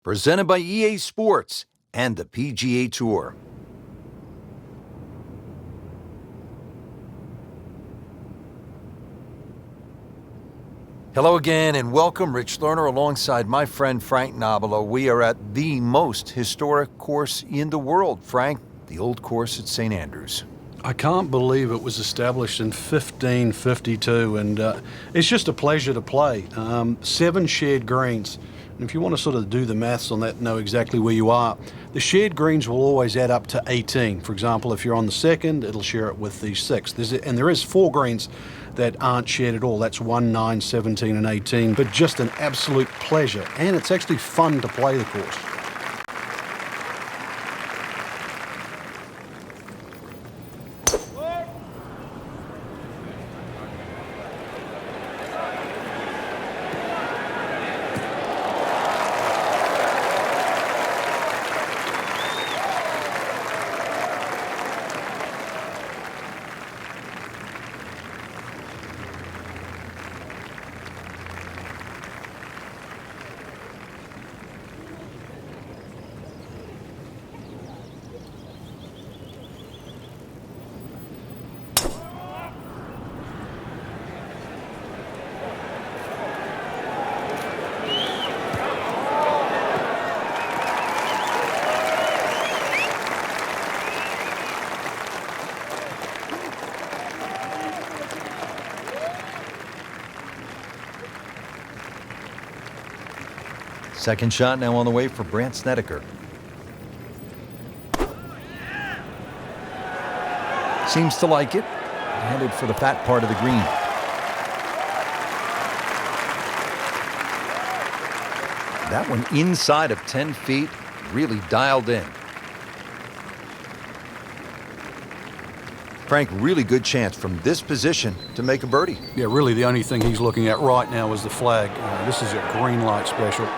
Presented by EA Sports and the PGA Tour. Hello again and welcome, Rich Lerner, alongside my friend Frank Nobilo. We are at the most historic course in the world, Frank, the old course at St. Andrews. I can't believe it was established in 1552, and it's just a pleasure to play. 7 shared greens. And if you want to sort of do the maths on that and know exactly where you are, the shared greens will always add up to 18. For example, if you're on the second, it'll share it with the sixth. And there is 4 greens that aren't shared at all. That's 1, 9, 17, and 18. But just an absolute pleasure. And it's actually fun to play the course. Second shot now on the way for Brandt Snedeker. Seems to like it. Headed for the fat part of the green. That one inside of 10 feet, really dialed in. Frank, really good chance from this position to make a birdie. Yeah, really the only thing he's looking at right now is the flag. This is a green light special.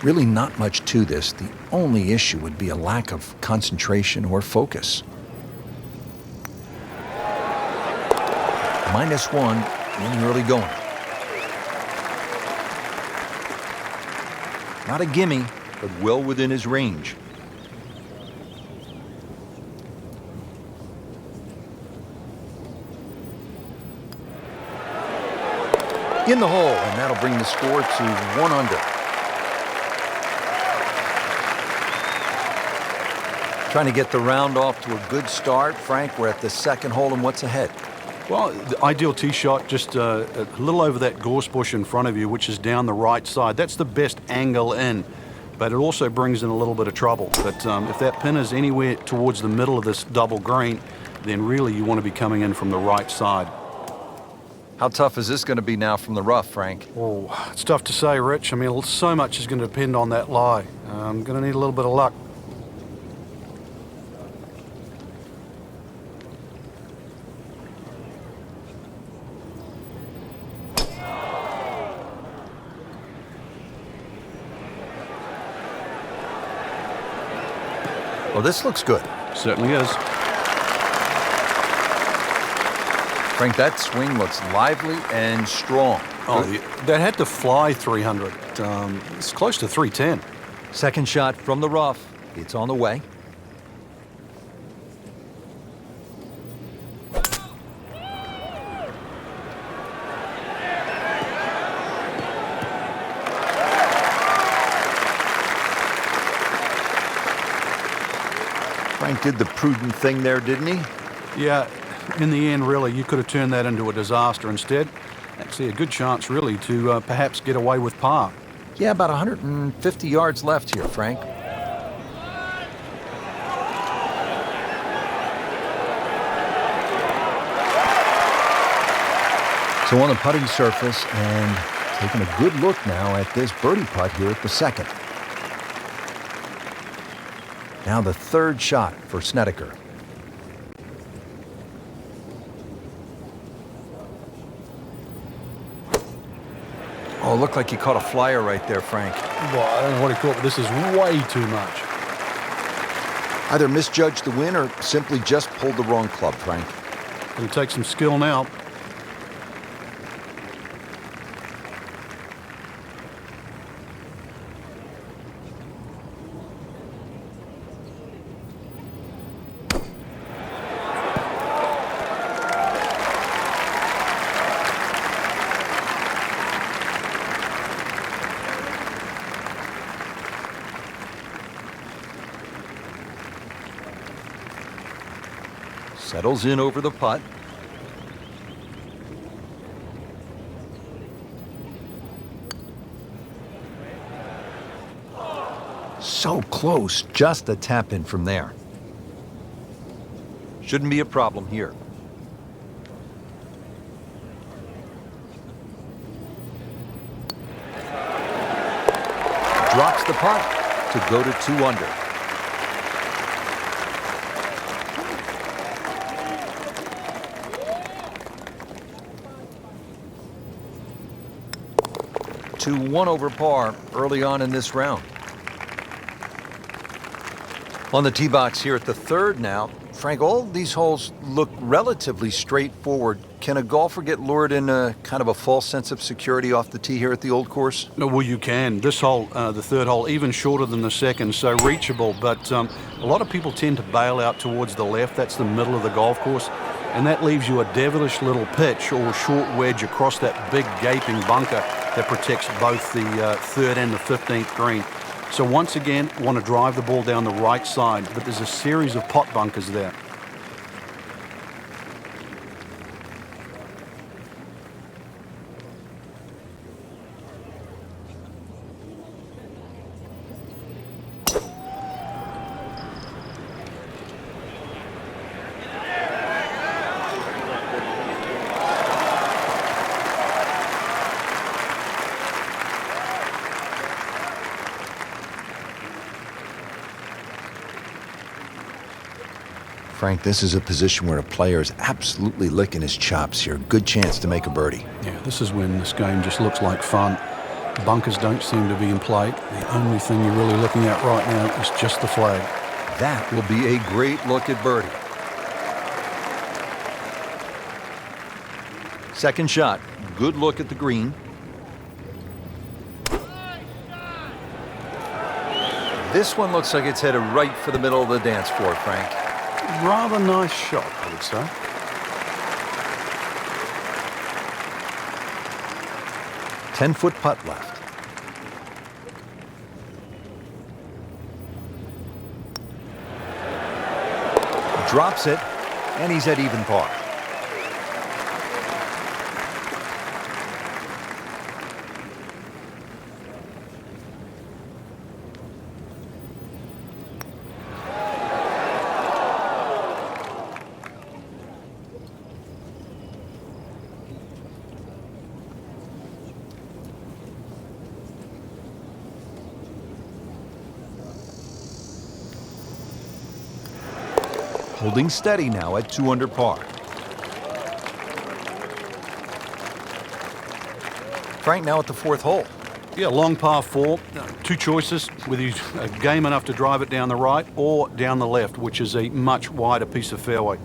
Really not much to this. The only issue would be a lack of concentration or focus. -1 in the early going. Not a gimme, but well within his range. In the hole, and that'll bring the score to 1 under. Trying to get the round off to a good start. Frank, we're at the second hole, and what's ahead? Well, the ideal tee shot, just a little over that gorse bush in front of you, which is down the right side. That's the best angle in, but it also brings in a little bit of trouble. But if that pin is anywhere towards the middle of this double green, then really you want to be coming in from the right side. How tough is this going to be now from the rough, Frank? Oh, it's tough to say, Rich. I mean, so much is going to depend on that lie. I'm going to need a little bit of luck. Well, this looks good. Certainly is. Frank, that swing looks lively and strong. Oh, that had to fly 300. It's close to 310. Second shot from the rough. It's on the way. Frank did the prudent thing there, didn't he? Yeah, in the end, really, you could have turned that into a disaster instead. Actually, a good chance, really, to perhaps get away with par. Yeah, about 150 yards left here, Frank. So on the putting surface, and taking a good look now at this birdie putt here at the second. Now the third shot for Snedeker. Oh, it looked like he caught a flyer right there, Frank. Well, I don't know what he caught, but this is way too much. Either misjudged the wind or simply just pulled the wrong club, Frank. It'll take some skill now. Settles in over the putt. So close, just a tap in from there. Shouldn't be a problem here. Drops the putt to go to 2 under. To 1 over par early on in this round. On the tee box here at the 3rd now. Frank, all these holes look relatively straightforward. Can a golfer get lured in a kind of a false sense of security off the tee here at the old course? No, well, you can. This hole, the 3rd hole, even shorter than the 2nd, so reachable. But a lot of people tend to bail out towards the left. That's the middle of the golf course. And that leaves you a devilish little pitch or short wedge across that big gaping bunker that protects both the 3rd and the 15th green. So once again, want to drive the ball down the right side, but there's a series of pot bunkers there. Frank, this is a position where a player is absolutely licking his chops here. Good chance to make a birdie. Yeah, this is when this game just looks like fun. Bunkers don't seem to be in play. The only thing you're really looking at right now is just the flag. That will be a great look at birdie. Second shot. Good look at the green. This one looks like it's headed right for the middle of the dance floor, Frank. Rather nice shot, I would say. Ten-foot putt left. Drops it, and he's at even par. Holding steady now at 2 under par. Frank now at the 4th hole. Yeah, long par 4. Two choices, whether you game enough to drive it down the right or down the left, which is a much wider piece of fairway.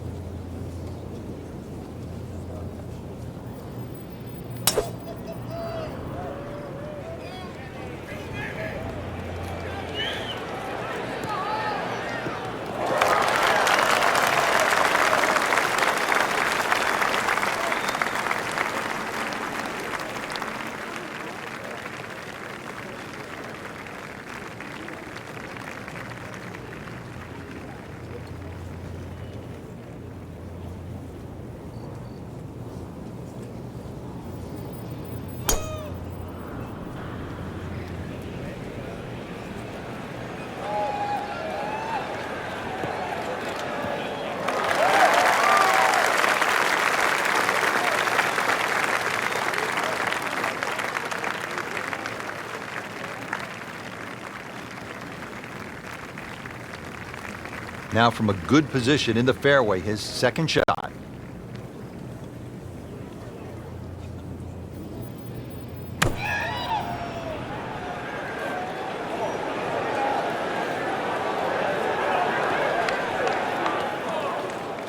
Now from a good position in the fairway, his second shot.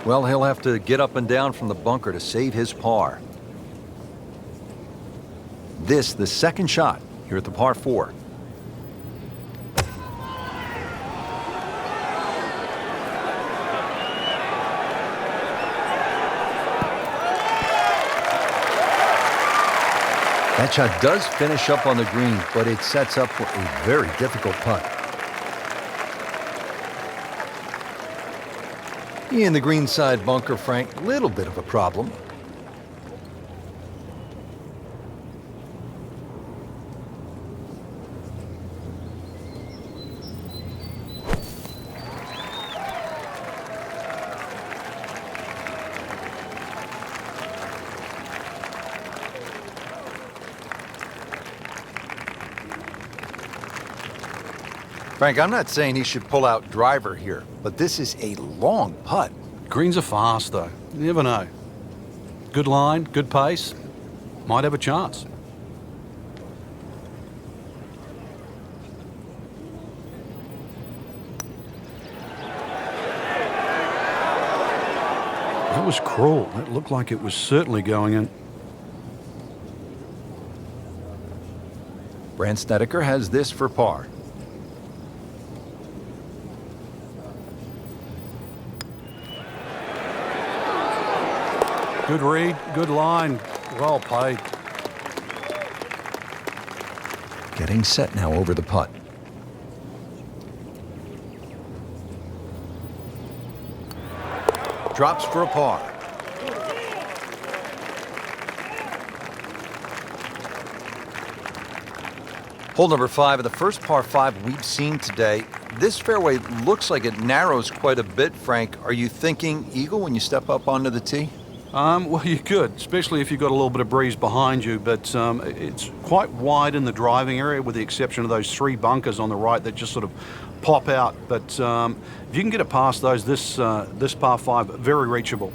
Well, he'll have to get up and down from the bunker to save his par. This, the second shot here at the par 4. That shot does finish up on the green, but it sets up for a very difficult putt. In the greenside bunker, Frank, little bit of a problem. Frank, I'm not saying he should pull out driver here, but this is a long putt. Greens are fast, though. You never know. Good line, good pace. Might have a chance. That was cruel. That looked like it was certainly going in. Brant Snedeker has this for par. Good read, good line, well played. Getting set now over the putt. Drops for a par. Hole number 5 of the first par 5 we've seen today. This fairway looks like it narrows quite a bit, Frank. Are you thinking eagle when you step up onto the tee? Well, you could, especially if you've got a little bit of breeze behind you, but it's quite wide in the driving area with the exception of those 3 bunkers on the right that just sort of pop out. But if you can get it past those, this par 5, very reachable.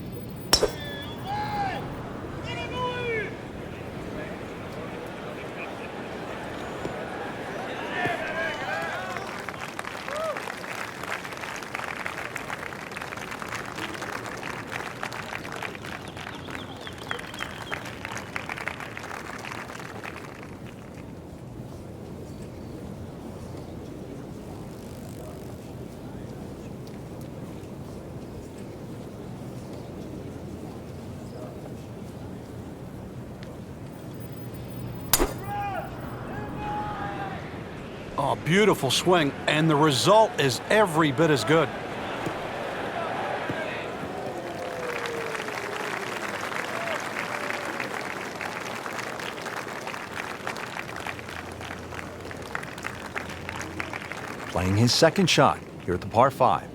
Oh, beautiful swing, and the result is every bit as good. Playing his second shot here at the par 5.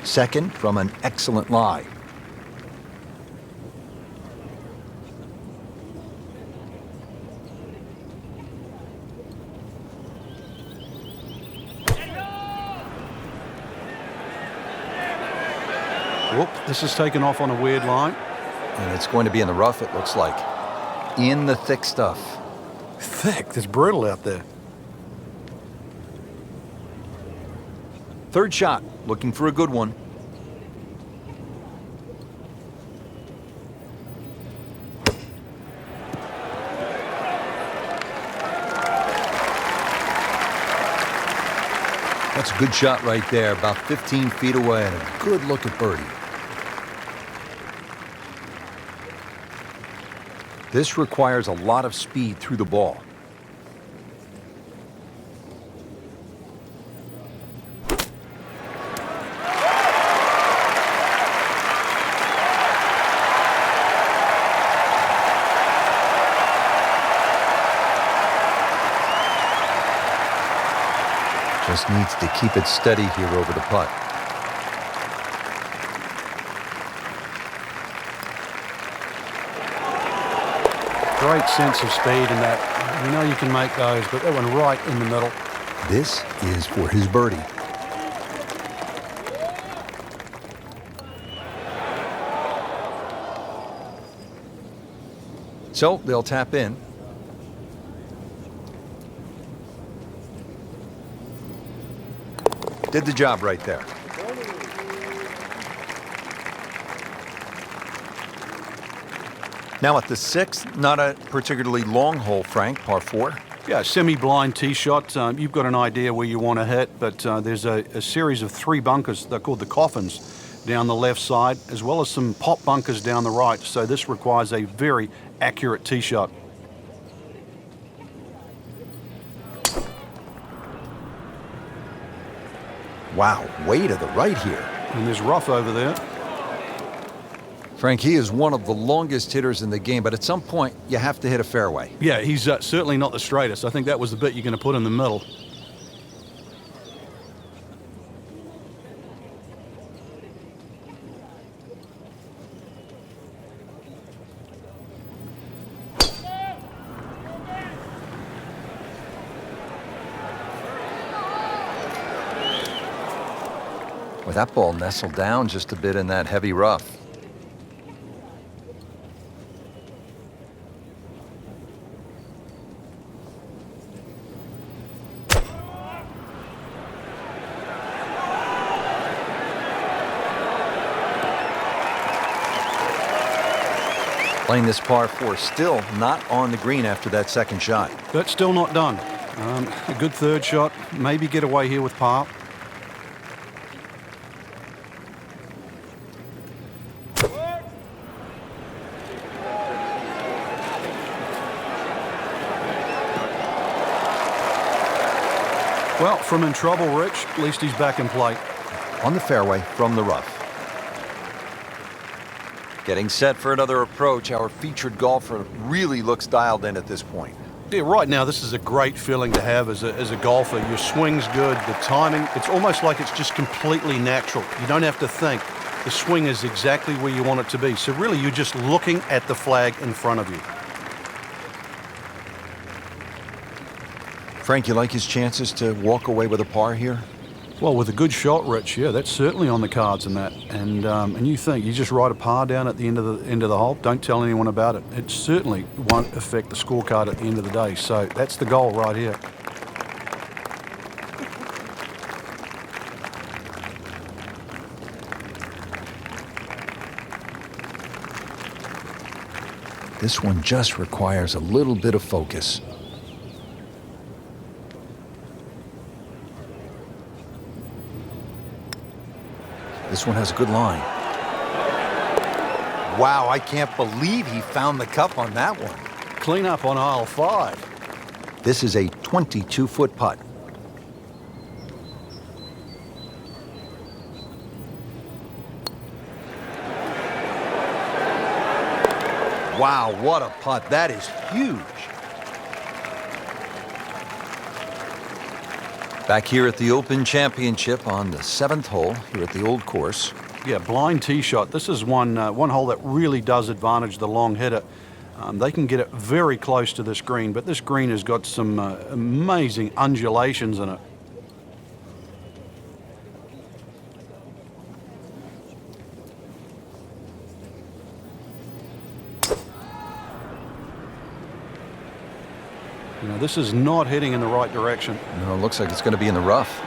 Second from an excellent lie. Whoop, this is taken off on a weird line. And it's going to be in the rough, it looks like. In the thick stuff. Thick, it's brutal out there. Third shot, looking for a good one. That's a good shot right there, about 15 feet away, and a good look at birdie. This requires a lot of speed through the ball. Just needs to keep it steady here over the putt. Great sense of speed in that. You know you can make those, but that one right in the middle. This is for his birdie. So they'll tap in. Did the job right there. Now at the 6th, not a particularly long hole, Frank, par 4. Yeah, semi-blind tee shot. You've got an idea where you want to hit, but there's a series of 3 bunkers. They're called the coffins down the left side, as well as some pop bunkers down the right. So this requires a very accurate tee shot. Wow, way to the right here. And there's rough over there. Frank, he is one of the longest hitters in the game, but at some point, you have to hit a fairway. Yeah, he's certainly not the straightest. I think that was the bit you're going to put in the middle. With that ball nestled down just a bit in that heavy rough. Playing this par 4, still not on the green after that second shot. That's still not done. A good third shot, maybe get away here with par. Well, from in trouble, Rich, at least he's back in play. On the fairway from the rough. Getting set for another approach, our featured golfer really looks dialed in at this point. Yeah, right now, this is a great feeling to have as a golfer. Your swing's good, the timing, it's almost like it's just completely natural. You don't have to think. The swing is exactly where you want it to be. So really, you're just looking at the flag in front of you. Frank, you like his chances to walk away with a par here? Well, with a good shot, Rich, yeah, that's certainly on the cards in that. And you think you just write a par down at the end of the hole. Don't tell anyone about it. It certainly won't affect the scorecard at the end of the day. So that's the goal right here. This one just requires a little bit of focus. This one has a good line. Wow, I can't believe he found the cup on that one. Clean up on aisle 5. This is a 22-foot putt. Wow, what a putt. That is huge. Back here at the Open Championship on the 7th hole here at the old course. Yeah, blind tee shot. This is one hole that really does advantage the long hitter. They can get it very close to this green, but this green has got some amazing undulations in it. You know, this is not heading in the right direction. No, it looks like it's going to be in the rough.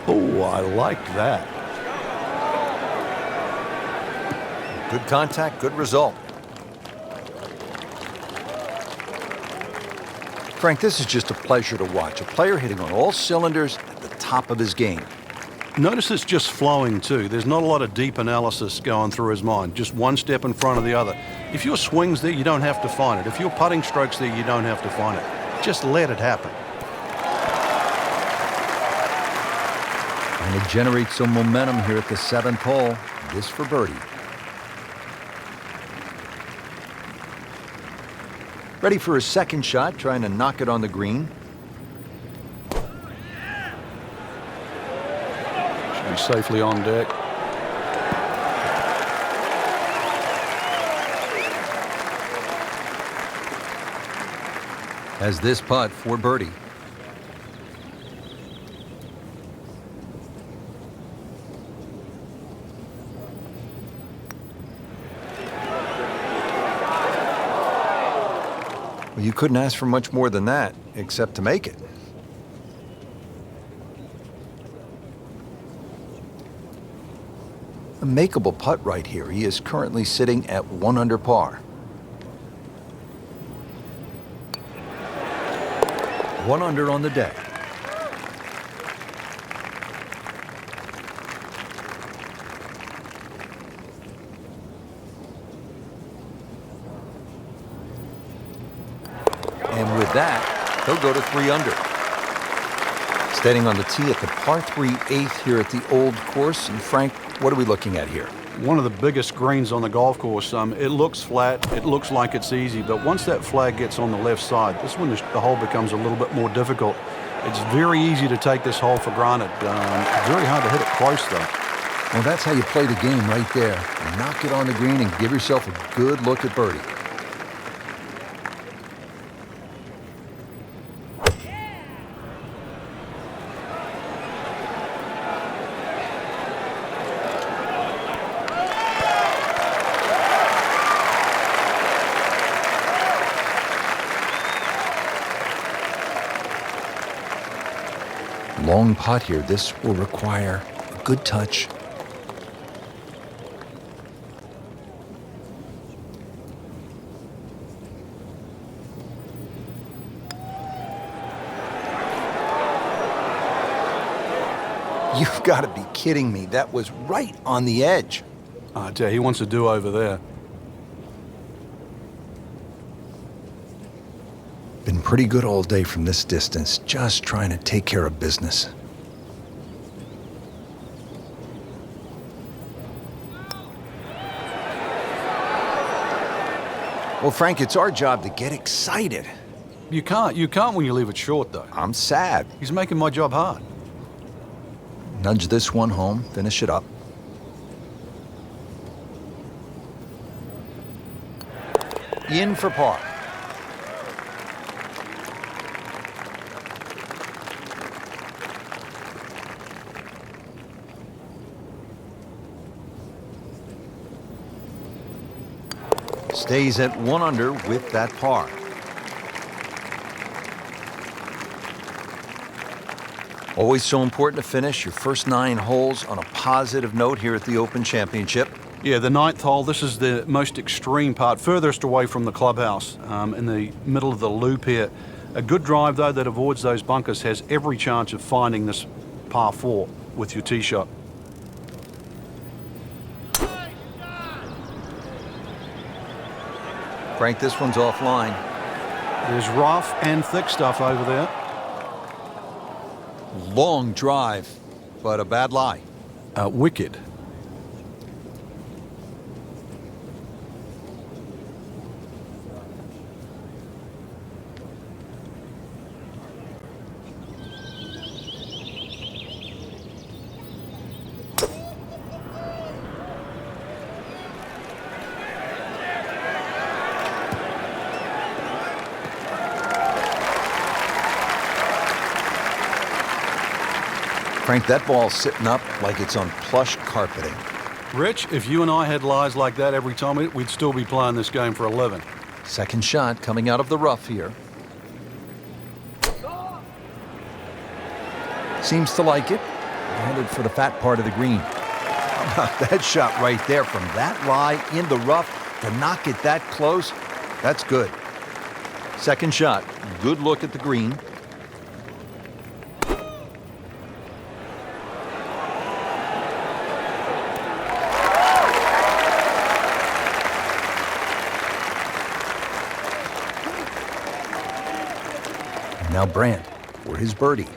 Oh, I like that. Good contact, good result. Frank, this is just a pleasure to watch. A player hitting on all cylinders at the top of his game. Notice it's just flowing too. There's not a lot of deep analysis going through his mind. Just one step in front of the other. If your swing's there, you don't have to find it. If your putting stroke's there, you don't have to find it. Just let it happen. And to generate some momentum here at the 7th hole, this for birdie. Ready for his second shot, trying to knock it on the green. Should be safely on deck. Has this putt for birdie. Well, you couldn't ask for much more than that, except to make it. A makeable putt right here. He is currently sitting at 1 under par. 1 under on the day. And with that, he'll go to 3 under. Standing on the tee at the par 3 8th here at the old course. And Frank, what are we looking at here? One of the biggest greens on the golf course. It looks flat, it looks like it's easy, but once that flag gets on the left side, this is when the hole becomes a little bit more difficult. It's very easy to take this hole for granted. Very hard to hit it close, though. Well, that's how you play the game right there. Knock it on the green and give yourself a good look at birdie. Long putt here. This will require a good touch. You've got to be kidding me. That was right on the edge. I tell you, he wants to do over there. Been pretty good all day from this distance, just trying to take care of business. Well, Frank, it's our job to get excited. You can't when you leave it short, though. I'm sad. He's making my job hard. Nudge this one home, finish it up. In for par. Stays at 1 under with that par. Always so important to finish your first 9 holes on a positive note here at the Open Championship. Yeah, the 9th hole, this is the most extreme part, furthest away from the clubhouse, in the middle of the loop here. A good drive, though, that avoids those bunkers has every chance of finding this par 4 with your tee shot. Frank, this one's offline. There's rough and thick stuff over there. Long drive, but a bad lie. Wicked. Frank, that ball's sitting up like it's on plush carpeting. Rich, if you and I had lies like that every time, we'd still be playing this game for 11. Second shot coming out of the rough here. Seems to like it. Headed for the fat part of the green. How about that shot right there from that lie in the rough to knock it that close? That's good. Second shot. Good look at the green. Now Brandt for his birdie.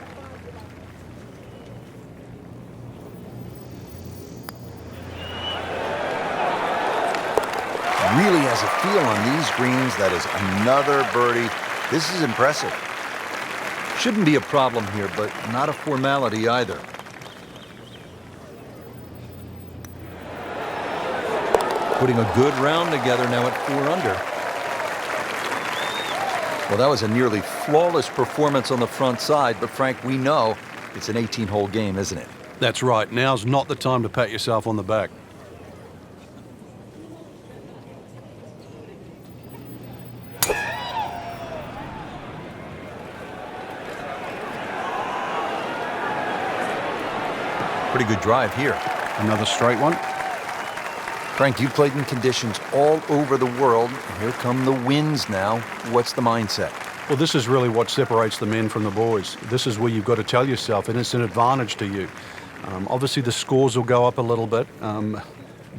Really has a feel on these greens. That is another birdie. This is impressive. Shouldn't be a problem here, but not a formality either. Putting a good round together now at 4 under. Well, that was a nearly flawless performance on the front side, but Frank, we know it's an 18-hole game, isn't it? That's right. Now's not the time to pat yourself on the back. Pretty good drive here. Another straight one. Frank, you played in conditions all over the world. Here come the winds now. What's the mindset? Well, this is really what separates the men from the boys. This is where you've got to tell yourself, and it's an advantage to you. Obviously, the scores will go up a little bit,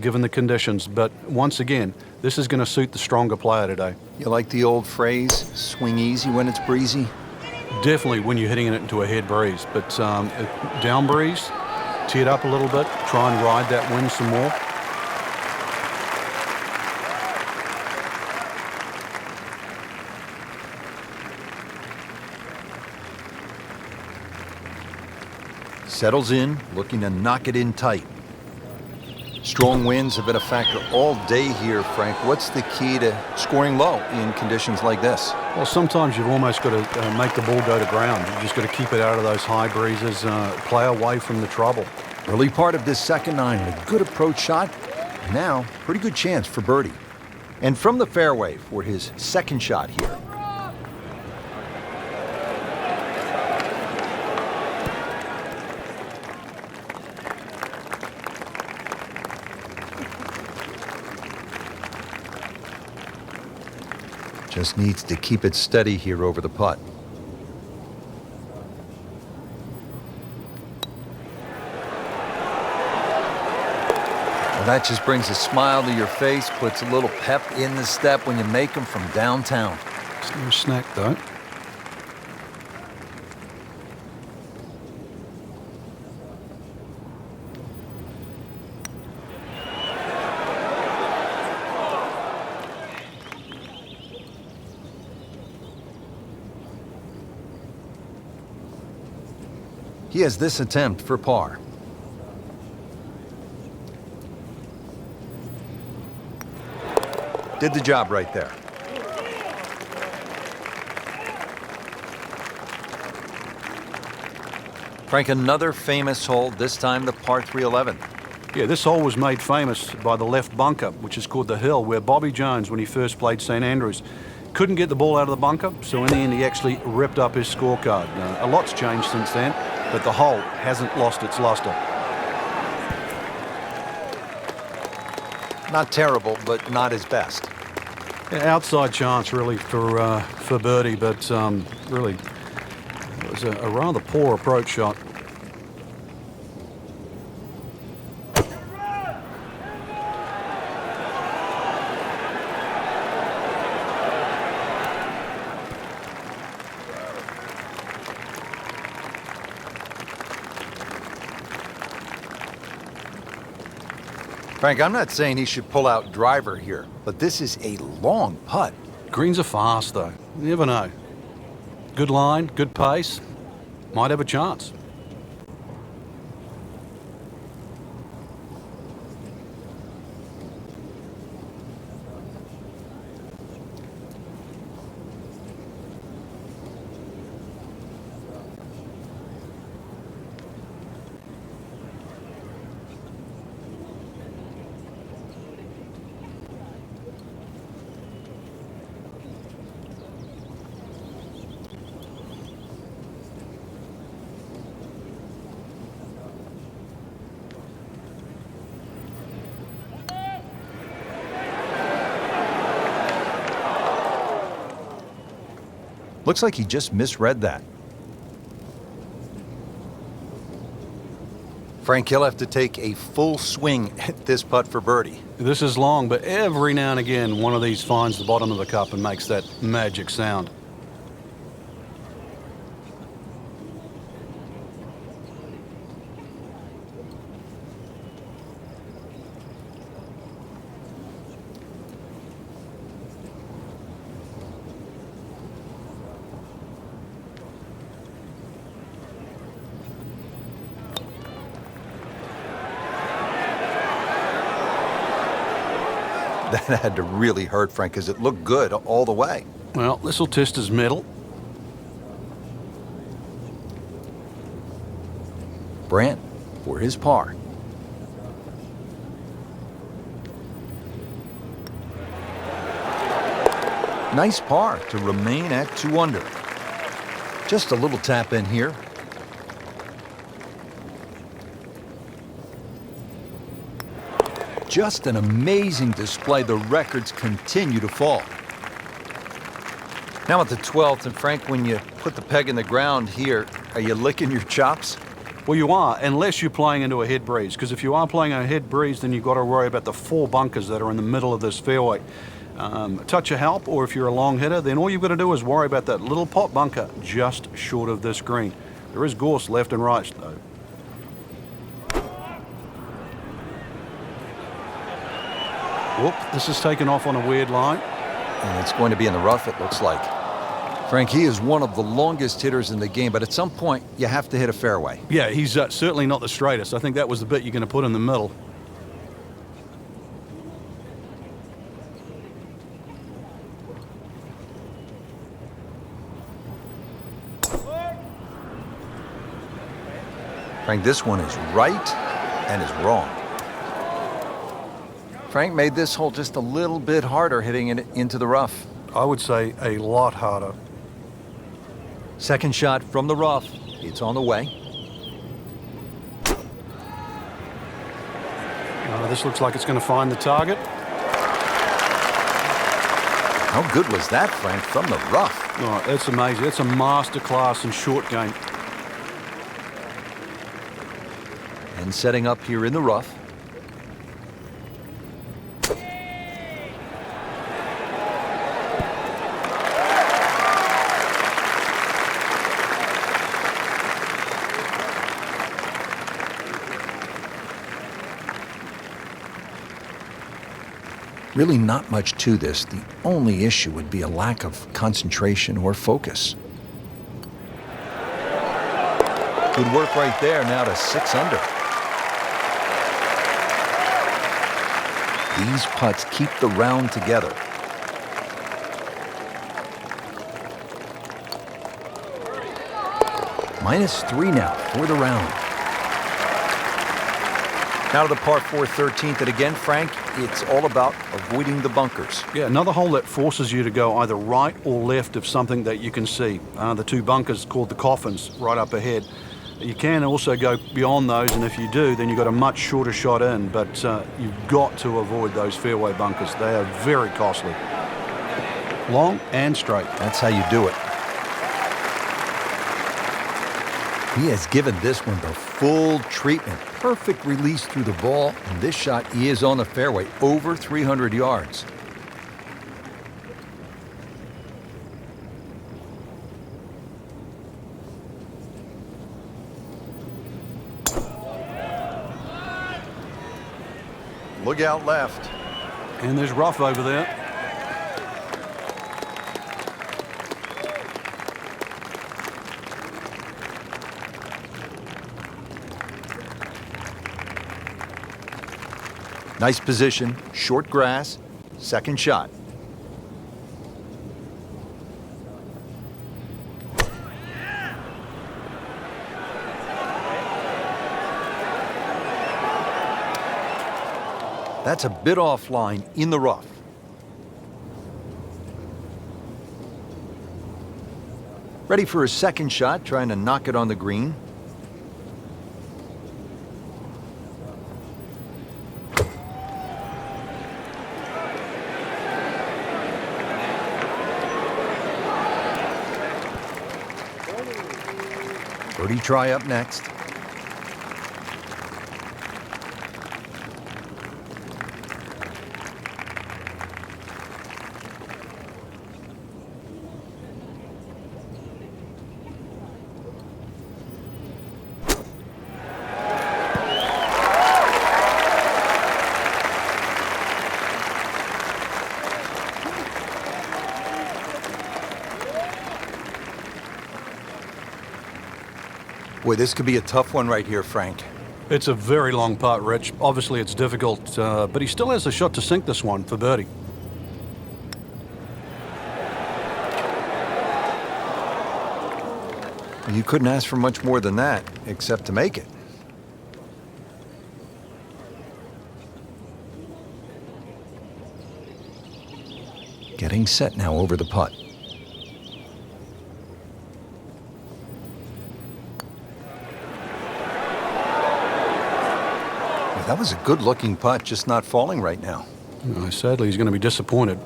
given the conditions. But once again, this is going to suit the stronger player today. You like the old phrase, swing easy when it's breezy? Definitely when you're hitting it into a head breeze. But down breeze, tee it up a little bit, try and ride that wind some more. Settles in, looking to knock it in tight. Strong winds have been a factor all day here, Frank. What's the key to scoring low in conditions like this? Well, sometimes you've almost got to make the ball go to ground. You've just got to keep it out of those high breezes, play away from the trouble. Early part of this second nine, a good approach shot. Now, pretty good chance for birdie. And from the fairway for his second shot here. Just needs to keep it steady here over the putt. Well, that just brings a smile to your face, puts a little pep in the step when you make them from downtown. It's no snack, though. He has this attempt for par. Did the job right there. Frank, another famous hole, this time the par 311. Yeah, this hole was made famous by the left bunker, which is called the Hill, where Bobby Jones, when he first played St Andrews, couldn't get the ball out of the bunker, so in the end he actually ripped up his scorecard. A lot's changed since then, but the hole hasn't lost its luster. Not terrible, but not his best. Yeah, outside chance really for birdie, but really it was a rather poor approach shot. Frank, I'm not saying he should pull out driver here, but this is a long putt. Greens are fast, though. You never know. Good line, good pace. Might have a chance. Looks like he just misread that. Frank, he'll have to take a full swing at this putt for birdie. This is long, but every now and again, one of these finds the bottom of the cup and makes that magic sound. That had to really hurt, Frank, because it looked good all the way. Well, this will test his mettle. Brandt for his par. Nice par to remain at 2 under. Just a little tap in here. Just an amazing display. The records continue to fall. Now at the 12th, and Frank, when you put the peg in the ground here, are you licking your chops? Well, you are, unless you're playing into a head breeze, because if you are playing a head breeze, then you've got to worry about the 4 bunkers that are in the middle of this fairway. A touch of help, or if you're a long hitter, then all you've got to do is worry about that little pot bunker just short of this green. There is gorse left and right, though. Whoop, this is taken off on a weird line. And it's going to be in the rough, it looks like. Frank, he is one of the longest hitters in the game, but at some point, you have to hit a fairway. Yeah, he's certainly not the straightest. I think that was the bit you're going to put in the middle. Frank, this one is right and is wrong. Frank made this hole just a little bit harder hitting it into the rough. I would say a lot harder. Second shot from the rough. It's on the way. This looks like it's going to find the target. How good was that, Frank, from the rough? Oh, that's amazing. That's a master class in short game. And setting up here in the rough. Really not much to this. The only issue would be a lack of concentration or focus. Good work right there, now to 6 under. These putts keep the round together. -3 now for the round. Now to the par 4 13th, and again, Frank, it's all about avoiding the bunkers. Yeah, another hole that forces you to go either right or left of something that you can see. The 2 bunkers called the coffins right up ahead. You can also go beyond those, and if you do, then you've got a much shorter shot in, but you've got to avoid those fairway bunkers. They are very costly. Long and straight. That's how you do it. He has given this one the full treatment. Perfect release through the ball, and this shot is on the fairway, over 300 yards. Look out left. And there's rough over there. Nice position, short grass, second shot. That's a bit offline in the rough. Ready for his second shot, trying to knock it on the green. Birdie try up next. Boy, this could be a tough one right here, Frank. It's a very long putt, Rich. Obviously, it's difficult, but he still has a shot to sink this one for birdie. You couldn't ask for much more than that, except to make it. Getting set now over the putt. Well, that was a good-looking putt, just not falling right now. Sadly, he's going to be disappointed.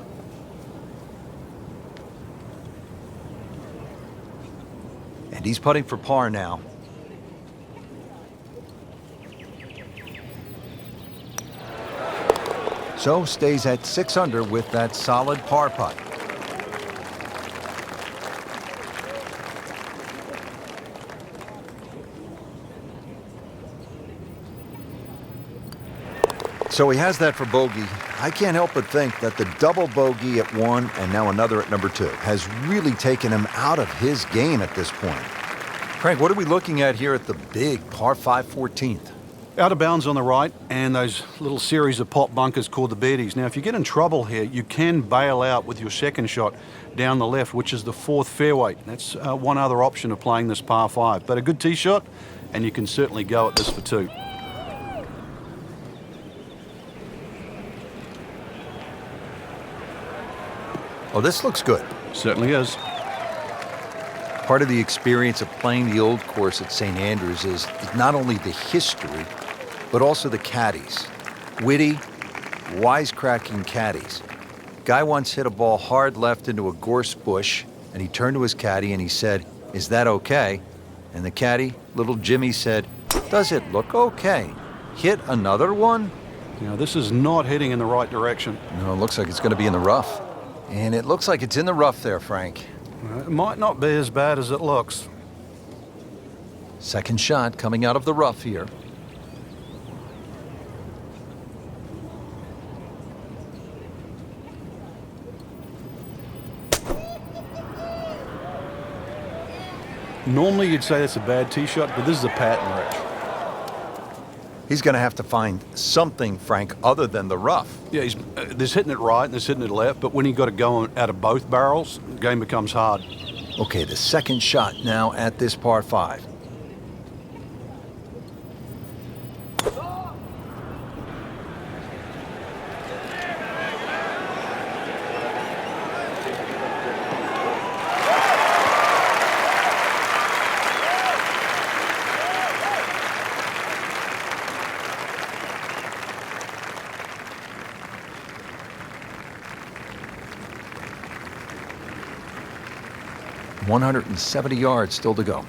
And he's putting for par now. So stays at 6 under with that solid par putt. So he has that for bogey. I can't help but think that the double bogey at 1 and now another at number 2 has really taken him out of his game at this point. Frank, what are we looking at here at the big par 5 14th? Out of bounds on the right, and those little series of pot bunkers called the birdies. Now, if you get in trouble here, you can bail out with your second shot down the left, which is the 4th fairway. That's one other option of playing this par 5. But a good tee shot, and you can certainly go at this for 2. Oh, this looks good. Certainly is. Part of the experience of playing the old course at St. Andrews is not only the history, but also the caddies. Witty, wisecracking caddies. Guy once hit a ball hard left into a gorse bush, and he turned to his caddy and he said, "Is that okay?" And the caddy, little Jimmy, said, "Does it look okay? Hit another one?" Now, this is not heading in the right direction. No, it looks like it's going to be in the rough. And it looks like it's in the rough there, Frank. It might not be as bad as it looks. Second shot coming out of the rough here. Normally you'd say that's a bad tee shot, but this is a pattern, Rich. He's going to have to find something, Frank, other than the rough. Yeah, there's hitting it right and there's hitting it left, but when you got to go out of both barrels, the game becomes hard. Okay, the second shot now at this par 5. .170 yards still to go.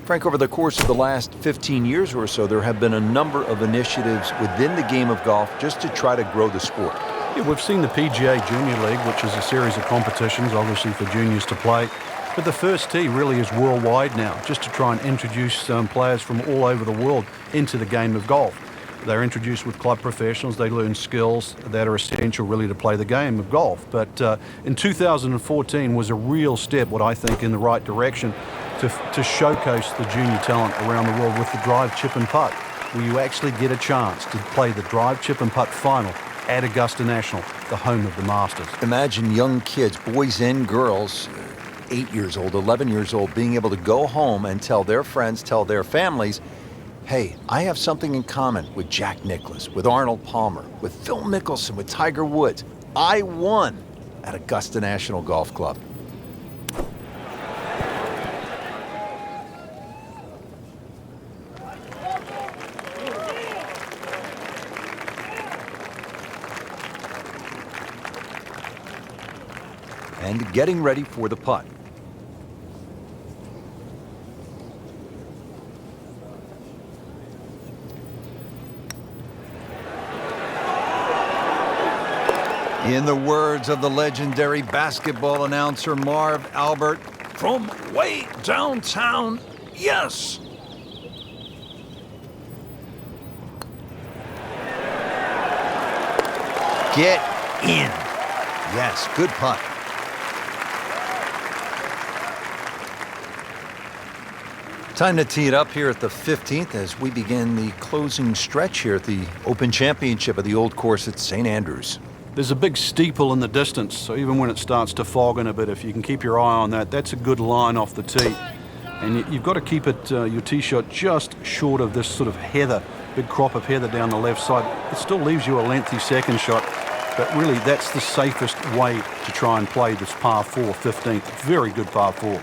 Frank, over the course of the last 15 years or so, there have been a number of initiatives within the game of golf just to try to grow the sport. Yeah, we've seen the PGA Junior League, which is a series of competitions, obviously for juniors to play. But the first tee really is worldwide now, just to try and introduce players from all over the world into the game of golf. They're introduced with club professionals. They learn skills that are essential really to play the game of golf. But in 2014 was a real step, what I think, in the right direction to showcase the junior talent around the world with the drive, chip and putt, where you actually get a chance to play the drive, chip and putt final at Augusta National, the home of the Masters. Imagine young kids, boys and girls, 8 years old, 11 years old, being able to go home and tell their friends, tell their families, hey, I have something in common with Jack Nicklaus, with Arnold Palmer, with Phil Mickelson, with Tiger Woods. I won at Augusta National Golf Club. And getting ready for the putt. In the words of the legendary basketball announcer Marv Albert, from way downtown, yes. Get in. Yes, good putt. Time to tee it up here at the 15th as we begin the closing stretch here at the Open Championship of the Old Course at St. Andrews. There's a big steeple in the distance, so even when it starts to fog in a bit, if you can keep your eye on that, that's a good line off the tee. And you've got to keep it, your tee shot just short of this sort of heather, big crop of heather down the left side. It still leaves you a lengthy second shot, but really that's the safest way to try and play this par 4, 15th. Very good par 4.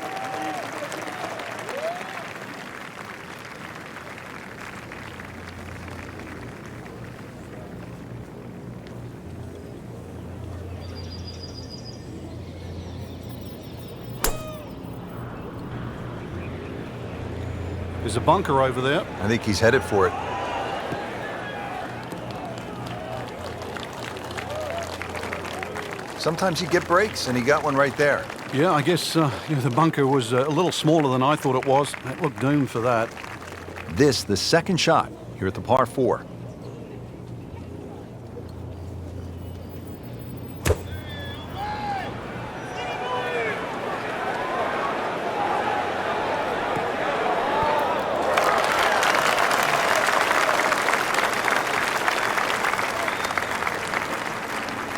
There's a bunker over there. I think he's headed for it. Sometimes you get breaks, and he got one right there. Yeah, I guess the bunker was a little smaller than I thought it was. It looked doomed for that. This, the second shot here at the par 4.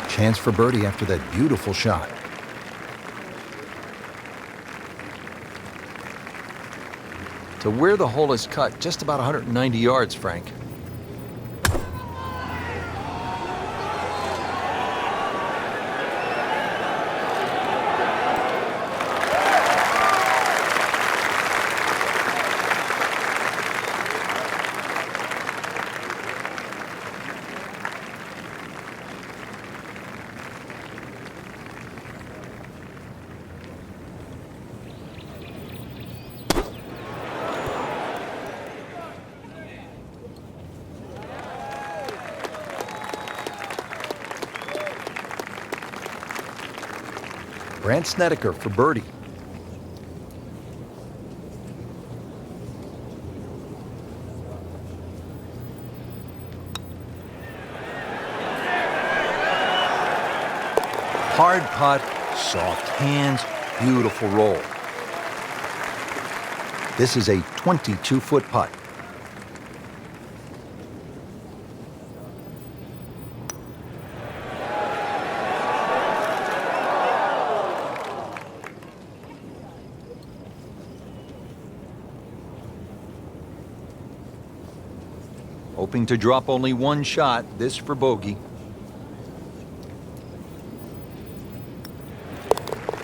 Chance for birdie after that beautiful shot. To where the hole is cut, just about 190 yards, Frank. Brant Snedeker for birdie. Hard putt, soft hands, beautiful roll. This is a 22-foot putt. Hoping to drop only one shot, this for bogey.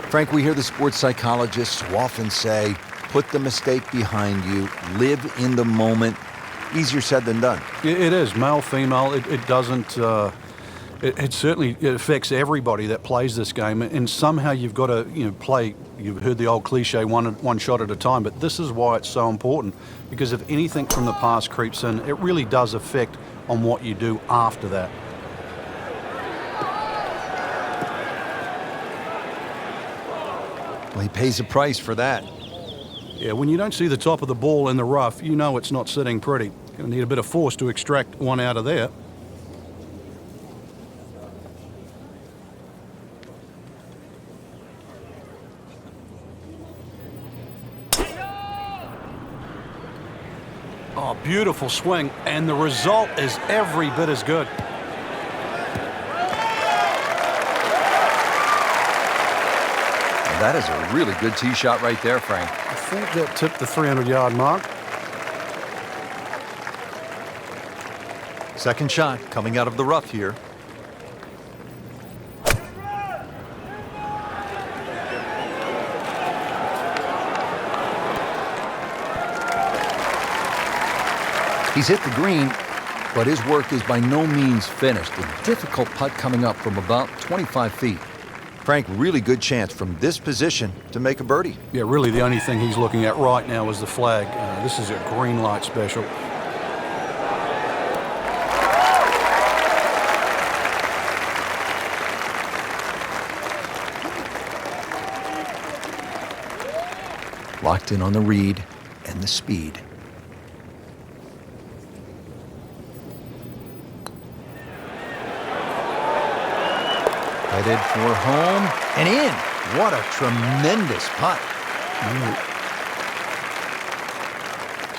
Frank, we hear the sports psychologists who often say, put the mistake behind you, live in the moment. Easier said than done. It is, male, female, it doesn't, it certainly affects everybody that plays this game, and somehow you've got to, play. You've heard the old cliche, one shot at a time, but this is why it's so important, because if anything from the past creeps in, it really does affect on what you do after that. Well, he pays a price for that. Yeah, when you don't see the top of the ball in the rough, you know it's not sitting pretty. Going to need a bit of force to extract one out of there. Oh, beautiful swing, and the result is every bit as good. That is a really good tee shot right there, Frank. I think that tipped the 300-yard mark. Second shot coming out of the rough here. He's hit the green, but his work is by no means finished. A difficult putt coming up from about 25 feet. Frank, really good chance from this position to make a birdie. Yeah, really the only thing he's looking at right now is the flag. This is a green light special. Locked in on the read and the speed. Headed for home and in. What a tremendous putt.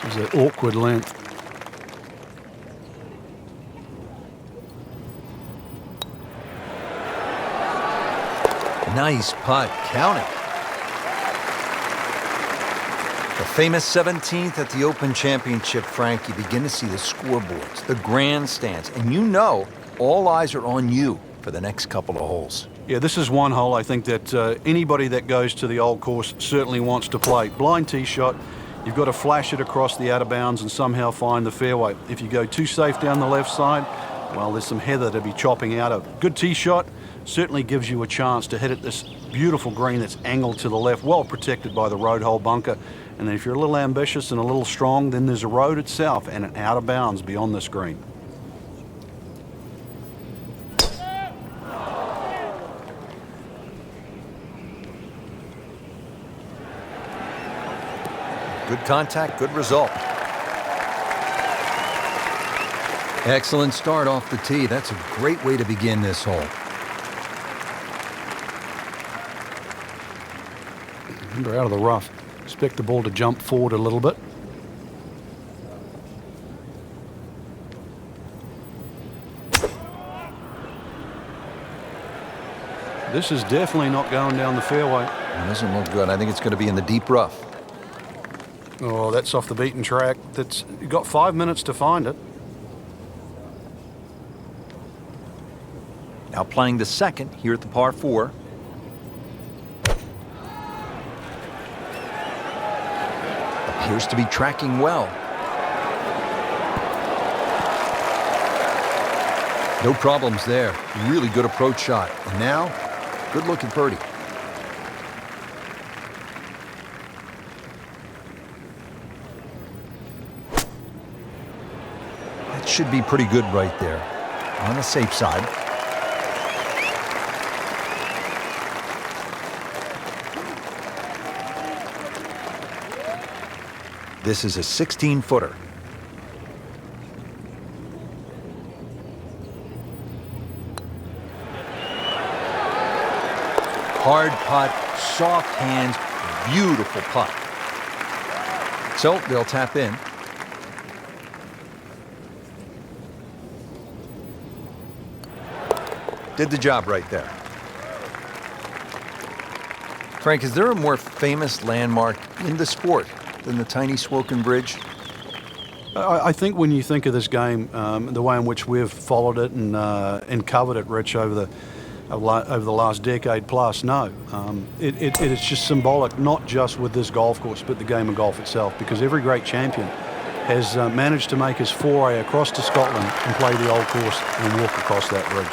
This is an awkward length. Nice putt. Count it. The famous 17th at the Open Championship, Frank. You begin to see the scoreboards, the grandstands, and you know all eyes are on you for the next couple of holes. Yeah, this is one hole I think that anybody that goes to the old course certainly wants to play. Blind tee shot, you've got to flash it across the out of bounds and somehow find the fairway. If you go too safe down the left side, well, there's some heather to be chopping out of. Good tee shot certainly gives you a chance to hit at this beautiful green that's angled to the left, well protected by the road hole bunker. And then if you're a little ambitious and a little strong, then there's a road itself and an out of bounds beyond this green. Good contact, good result. Excellent start off the tee. That's a great way to begin this hole. Remember, out of the rough. Expect the ball to jump forward a little bit. This is definitely not going down the fairway. It doesn't look good. I think it's going to be in the deep rough. Oh, that's off the beaten track. You've got 5 minutes to find it. Now playing the second here at the par 4. Appears to be tracking well. No problems there. Really good approach shot. And now, good looking birdie. That should be pretty good right there. On the safe side. This is a 16-footer. Hard putt, soft hands, beautiful putt. So they'll tap in. Did the job right there. Frank, is there a more famous landmark in the sport than the tiny Swoken Bridge? I think when you think of this game, the way in which we've followed it and covered it, Rich, over the last decade plus, no. It's just symbolic, not just with this golf course, but the game of golf itself, because every great champion has managed to make his foray across to Scotland and play the old course and walk across that bridge.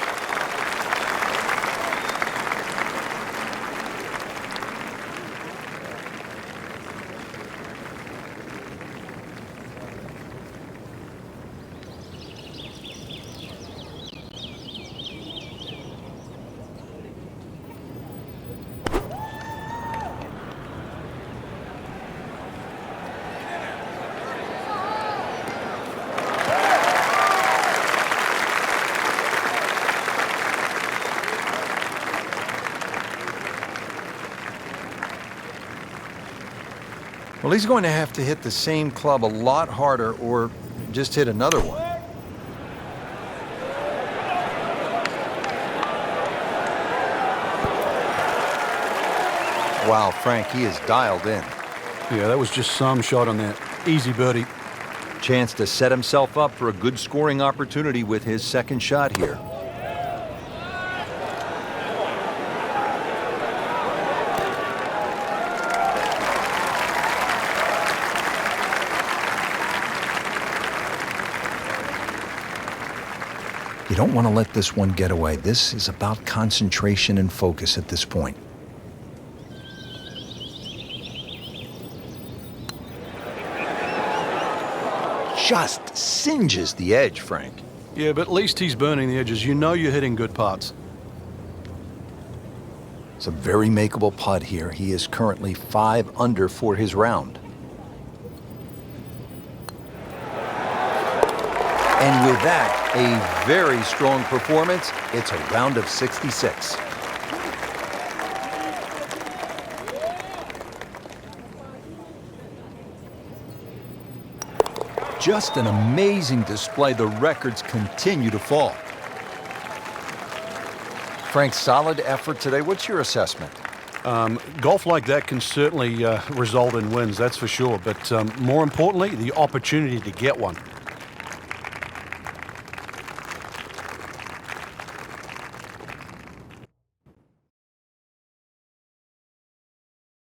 Well, he's going to have to hit the same club a lot harder or just hit another one. Wow, Frank, he is dialed in. Yeah, that was just some shot on that. Easy birdie. Chance to set himself up for a good scoring opportunity with his second shot here. You don't want to let this one get away. This is about concentration and focus at this point. Just singes the edge, Frank. Yeah, but at least he's burning the edges. You know you're hitting good putts. It's a very makeable putt here. He is currently 5 under for his round. And with that, a very strong performance. It's a round of 66. Just an amazing display. The records continue to fall. Frank, solid effort today. What's your assessment? Golf like that can certainly result in wins, that's for sure. But more importantly, the opportunity to get one.